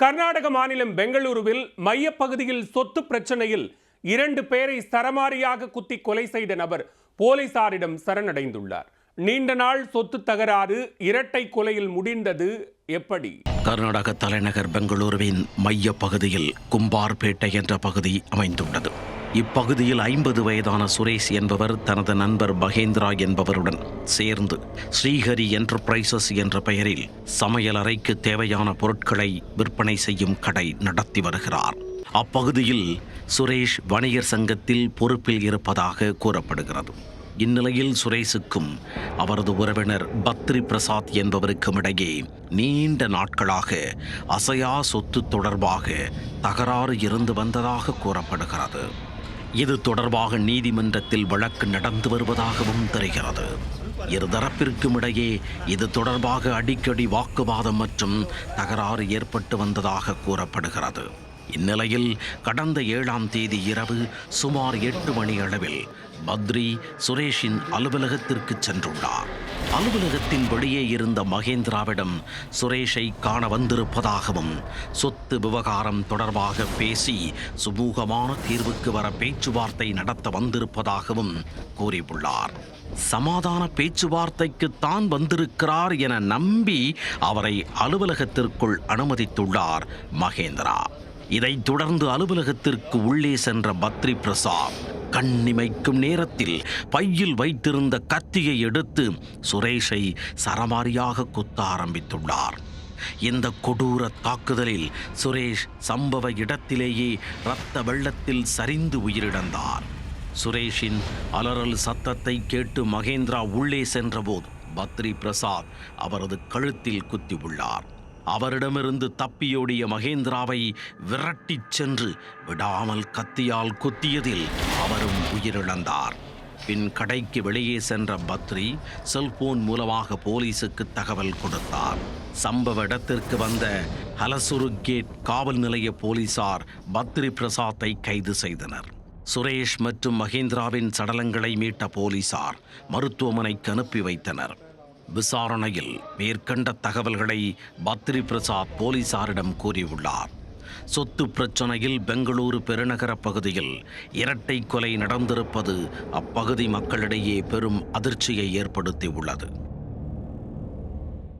கர்நாடக மாநிலம் பெங்களூருவில் மையப்பகுதியில் சொத்து பிரச்சனையில் 2 பேரை சரமாரியாக குத்தி கொலை செய்த நபர் போலீசாரிடம் சரணடைந்துள்ளார். நீண்ட நாள் சொத்து தகராறு இரட்டை கொலையில் முடிந்தது எப்படி? கர்நாடக தலைநகர் பெங்களூருவின் மைய பகுதியில் கும்பார்பேட்டை என்ற பகுதி அமைந்துள்ளது. இப்பகுதியில் 50 வயதான சுரேஷ் என்பவர் தனது நண்பர் மகேந்திரா என்பவருடன் சேர்ந்து ஸ்ரீஹரி என்டர்பிரைசஸ் என்ற பெயரில் சமையலறைக்கு தேவையான பொருட்களை விற்பனை செய்யும் கடை நடத்தி வருகிறார். அப்பகுதியில் சுரேஷ் வணிகர் சங்கத்தில் பொறுப்பில் இருப்பதாக கூறப்படுகிறது. இந்நிலையில் சுரேஷுக்கும் அவரது உறவினர் பத்ரி பிரசாத் என்பவருக்கும் இடையே நீண்ட நாட்களாக அசையா சொத்து தொடர்பாக தகராறு இருந்து வந்ததாக கூறப்படுகிறது. இது தொடர்பாக நீதிமன்றத்தில் வழக்கு நடந்து வருவதாகவும் தெரிகிறது. இருதரப்பிற்கும் இடையே இது தொடர்பாக அடிக்கடி வாக்குவாதம் மற்றும் தகராறு ஏற்பட்டு வந்ததாக கூறப்படுகிறது. இந்நிலையில் கடந்த 7ஆம் தேதி இரவு சுமார் 8 மணி அளவில் பத்ரி சுரேஷின் அலுவலகத்திற்கு சென்றுள்ளார். அலுவலகத்தின் வெளியே இருந்த மகேந்திராவிடம் சுரேஷை காண வந்திருப்பதாகவும் சொத்து விவகாரம் தொடர்பாக பேசி சுமூகமான தீர்வுக்கு வர பேச்சுவார்த்தை நடத்த வந்திருப்பதாகவும் கூறியுள்ளார். சமாதான பேச்சுவார்த்தைக்கு தான் வந்திருக்கிறார் என நம்பி அவரை அலுவலகத்திற்குள் அனுமதித்துள்ளார் மகேந்திரா. இதைத் தொடர்ந்து அலுவலகத்திற்கு உள்ளே சென்ற பத்ரி பிரசாத் கண்ணிமைக்கும் நேரத்தில் பையில் வைத்திருந்த கத்தியை எடுத்து சுரேஷை சரமாரியாக குத்த ஆரம்பித்துள்ளார். இந்த கொடூர தாக்குதலில் சுரேஷ் சம்பவ இடத்திலேயே இரத்த வெள்ளத்தில் சரிந்து உயிரிழந்தார். சுரேஷின் அலறல் சத்தத்தை கேட்டு மகேந்திரா உள்ளே சென்றபோது பத்ரி பிரசாத் அவரது கழுத்தில் குத்தியுள்ளார். அவரிடமிருந்து தப்பியோடிய மகேந்திராவை விரட்டிச் சென்று விடாமல் கத்தியால் குத்தியதில் அவரும் உயிரிழந்தார். பின் கடைக்கு வெளியே சென்ற பத்ரி செல்போன் மூலமாக போலீசுக்கு தகவல் கொடுத்தார். சம்பவ இடத்திற்கு வந்த ஹலசுரு கேட் காவல் நிலைய போலீசார் பத்ரி பிரசாத்தை கைது செய்தனர். சுரேஷ் மற்றும் மகேந்திராவின் சடலங்களை மீட்ட போலீசார் மருத்துவமனைக்கு அனுப்பி வைத்தனர். விசாரணையில் மேற்கண்ட தகவல்களை பத்ரி பிரசாத் போலீசாரிடம் கூறியுள்ளார். சொத்து பிரச்சனையில் பெங்களூரு பெருநகர பகுதியில் இரட்டை கொலை நடந்திருப்பது அப்பகுதி மக்களிடையே பெரும் அதிர்ச்சியை ஏற்படுத்தியுள்ளது.